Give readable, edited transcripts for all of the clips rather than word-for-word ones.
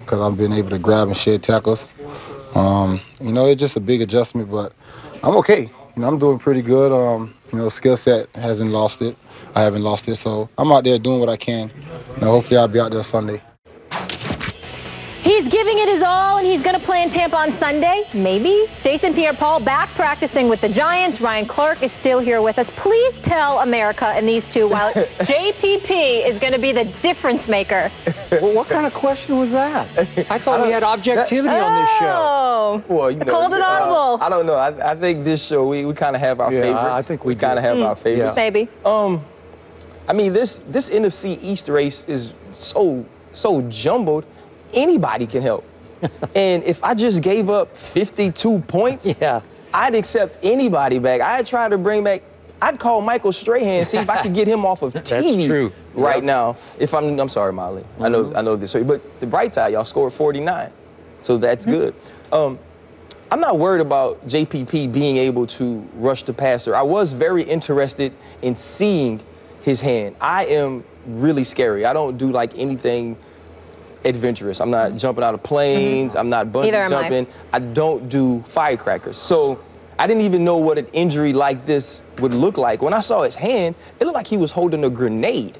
because I've been able to grab and shed tackles. You know, it's just a big adjustment, but I'm okay. You know, I'm doing pretty good. You know, skill set hasn't lost it. I haven't lost it, so I'm out there doing what I can. You know, hopefully I'll be out there Sunday. He's giving it his all, and he's going to play in Tampa on Sunday, maybe. Jason Pierre-Paul back practicing with the Giants. Ryan Clark is still here with us. Please tell America and these two while JPP is going to be the difference maker. Well, what kind of question was that? I thought we had objectivity on this show. Well, you know, Cold and audible. I don't know. I think this show, we kind of have our favorites. I think we kind of have our favorites. Maybe. I mean, this NFC East race is so jumbled. Anybody can help. And if I just gave up 52 points, I'd accept anybody back. I'd try to bring back, I'd call Michael Strahan and see if I could get him off of TV right now. If I'm sorry, Molly. I know this, but the bright side, y'all scored 49. So that's good. I'm not worried about JPP being able to rush the passer. I was very interested in seeing his hand. I am really scary. I don't do like anything adventurous. I'm not jumping out of planes. I'm not bungee jumping. I don't do firecrackers. So I didn't even know what an injury like this would look like. When I saw his hand, it looked like he was holding a grenade.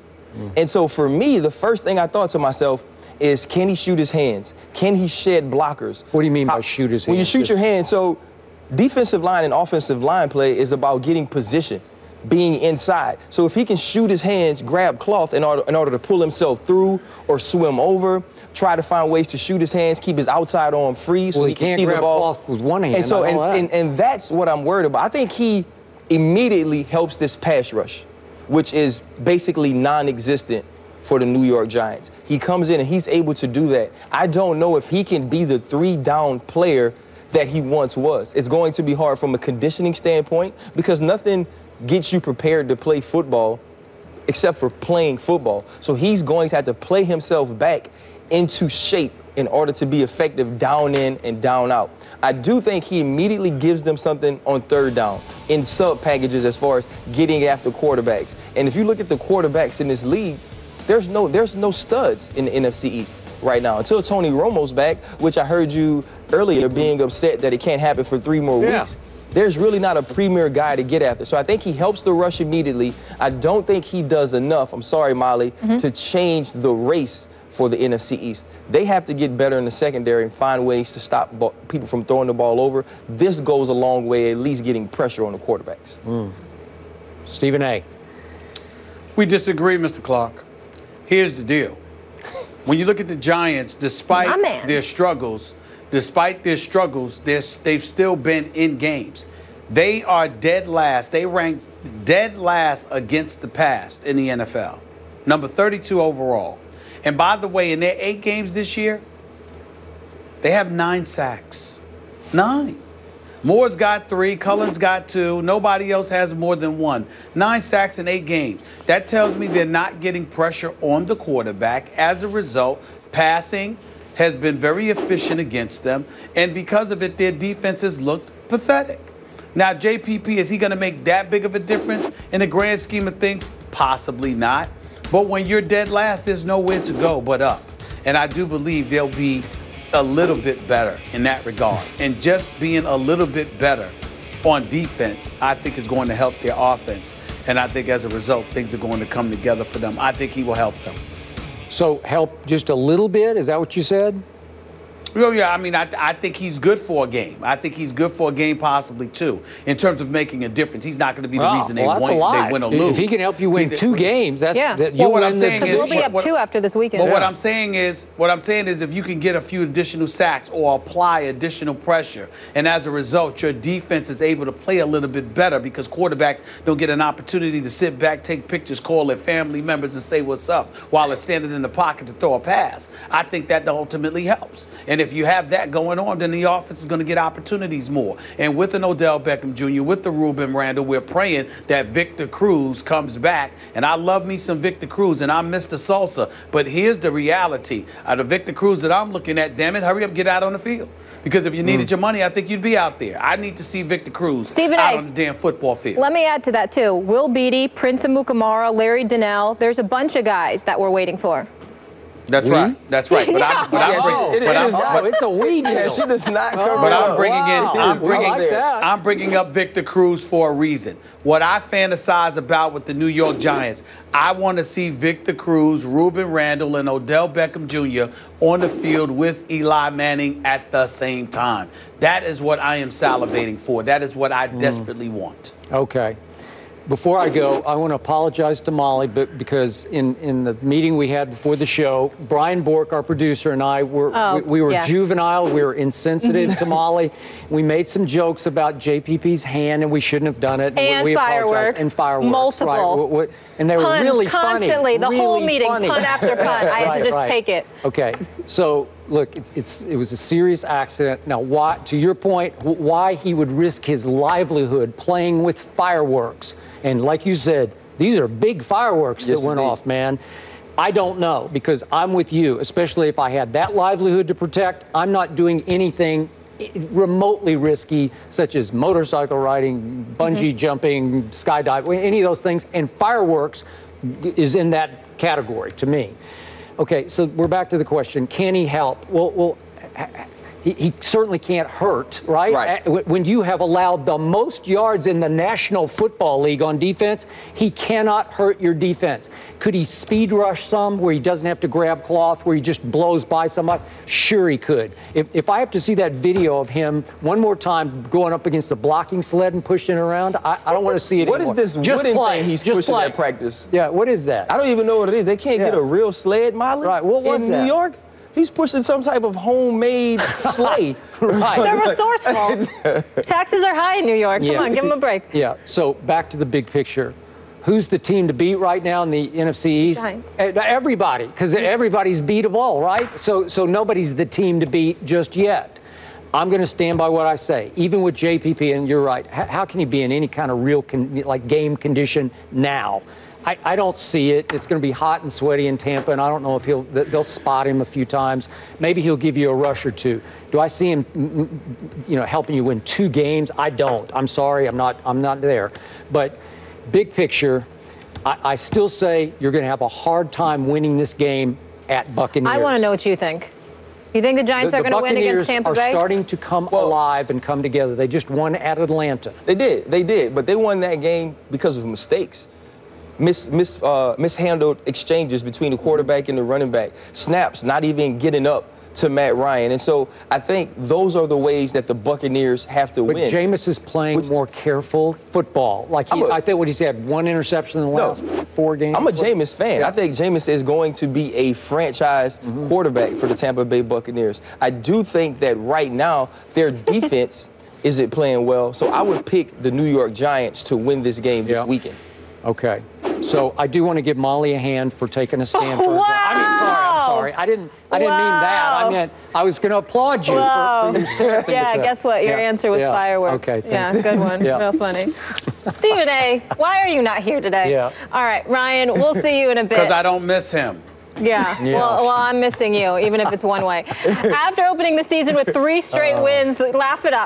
And so for me, the first thing I thought to myself is, can he shoot his hands? Can he shed blockers? What do you mean by shoot his hands? When you shoot your hand, so defensive line and offensive line play is about getting position, being inside. So if he can shoot his hands, grab cloth in order to pull himself through or swim over, try to find ways to shoot his hands, keep his outside arm free so he can see the ball. Cloth with one hand. And so and that's what I'm worried about. I think he immediately helps this pass rush, which is basically non-existent for the New York Giants. He comes in and he's able to do that. I don't know if he can be the 3-down player that he once was. It's going to be hard from a conditioning standpoint because nothing gets you prepared to play football except for playing football. So he's going to have to play himself back into shape in order to be effective down in and down out. I do think he immediately gives them something on third down in sub packages as far as getting after quarterbacks. And if you look at the quarterbacks in this league, there's no studs in the NFC East right now until Tony Romo's back, which I heard you earlier being upset that it can't happen for 3 more weeks. There's really not a premier guy to get after. So I think he helps the rush immediately. I don't think he does enough, I'm sorry, Molly, to change the race for the NFC East. They have to get better in the secondary and find ways to stop people from throwing the ball over. This goes a long way, at least getting pressure on the quarterbacks. Stephen A. We disagree, Mr. Clark. Here's the deal. When you look at the Giants, despite their struggles, they've still been in games. They are dead last. They rank dead last against the pass in the NFL. Number 32 overall. And by the way, in their 8 games this year, they have 9 sacks. 9. Moore's got 3, Cullen's got 2, nobody else has more than 1. 9 sacks in 8 games. That tells me they're not getting pressure on the quarterback. As a result, passing has been very efficient against them, and because of it, their defenses looked pathetic. Now, JPP, is he going to make that big of a difference in the grand scheme of things? Possibly not. But when you're dead last, there's nowhere to go but up. And I do believe they'll be a little bit better in that regard. And just being a little bit better on defense, I think is going to help their offense. And I think as a result, things are going to come together for them. I think he will help them. So help just a little bit? Is that what you said? Oh, yeah, I mean, I think he's good for a game. I think he's good for a game possibly, too, in terms of making a difference. He's not going to be the reason they win or lose. If he can help you win 2 games, that's what I'm saying is we'll be up 2 after this weekend. But what I'm saying is if you can get a few additional sacks or apply additional pressure, and as a result, your defense is able to play a little bit better because quarterbacks don't get an opportunity to sit back, take pictures, call their family members and say what's up while they're standing in the pocket to throw a pass. I think that ultimately helps. And if you have that going on, then the offense is going to get opportunities more. And with an Odell Beckham Jr., with the Ruben Randall, we're praying that Victor Cruz comes back. And I love me some Victor Cruz, and I miss the salsa. But here's the reality. The Victor Cruz that I'm looking at, damn it, hurry up, get out on the field. Because if you needed your money, I think you'd be out there. I need to see Victor Cruz out on the damn football field. Let me add to that, too. Will Beatty, Prince Amukamara, Larry Donnell, there's a bunch of guys that we're waiting for. That's right. That's right. But I'm it's a we deal. Yeah, she does not cover But up. I'm bringing up Victor Cruz for a reason. What I fantasize about with the New York Giants, I want to see Victor Cruz, Ruben Randle, and Odell Beckham Jr. on the field with Eli Manning at the same time. That is what I am salivating for. That is what I desperately want. Okay. Before I go, I want to apologize to Molly, but because in the meeting we had before the show, Brian Bork, our producer, and I were juvenile. We were insensitive to Molly. We made some jokes about JPP's hand, and we shouldn't have done it. And we fireworks. And fireworks. Multiple. Right. And they were puns really constantly. funny. The really whole meeting, funny. pun after pun. I had to just take it. Okay. So, look, it was a serious accident. Now, why, to your point, why he would risk his livelihood playing with fireworks? And like you said, these are big fireworks that went off, man. I don't know, because I'm with you, especially if I had that livelihood to protect. I'm not doing anything remotely risky, such as motorcycle riding, bungee jumping, skydiving, any of those things. And fireworks is in that category to me. Okay, so we're back to the question, can he help? Well, he certainly can't hurt, right? Right. When you have allowed the most yards in the National Football League on defense, he cannot hurt your defense. Could he speed rush some where he doesn't have to grab cloth, where he just blows by somebody? Sure he could. If I have to see that video of him one more time going up against the blocking sled and pushing around, I don't want to see it anymore. What is this wooden thing he's pushing at practice? Yeah, what is that? I don't even know what it is. They can't get a real sled, Molly? Right, what was in that? New York? He's pushing some type of homemade sleigh. Right. They're resourceful. Taxes are high in New York. Come on, give them a break. Yeah, so back to the big picture. Who's the team to beat right now in the NFC East? Giants. Everybody, because everybody's beatable, right? So nobody's the team to beat just yet. I'm going to stand by what I say. Even with JPP, and you're right, how can he be in any kind of real game condition now? I don't see it. It's going to be hot and sweaty in Tampa, and I don't know if they'll spot him a few times. Maybe he'll give you a rush or two. Do I see him, helping you win 2 games? I don't. I'm sorry. I'm not there. But big picture, I still say you're going to have a hard time winning this game at Buccaneers. I want to know what you think. You think the Giants are going to win against Tampa Bay? The Buccaneers are starting to come alive and come together. They just won at Atlanta. They did. But they won that game because of mistakes. Mishandled exchanges between the quarterback and the running back. Snaps not even getting up to Matt Ryan. And so I think those are the ways that the Buccaneers have to win. But Jameis is playing more careful football. I think what he said, 1 interception in the last 4 games. I'm a Jameis fan. Yeah. I think Jameis is going to be a franchise quarterback for the Tampa Bay Buccaneers. I do think that right now their defense isn't playing well. So I would pick the New York Giants to win this game this weekend. Okay. So I do want to give Molly a hand for taking a stand for her. Wow. I'm sorry. I didn't mean that. I meant I was going to applaud you for your stance. Yeah, guess what? Your answer was fireworks. Okay. Yeah, good one. Real funny. Stephen A., why are you not here today? Yeah. All right, Ryan, we'll see you in a bit. Because I don't miss him. Yeah. Well, I'm missing you, even if it's one way. After opening the season with 3 straight wins, laugh it up.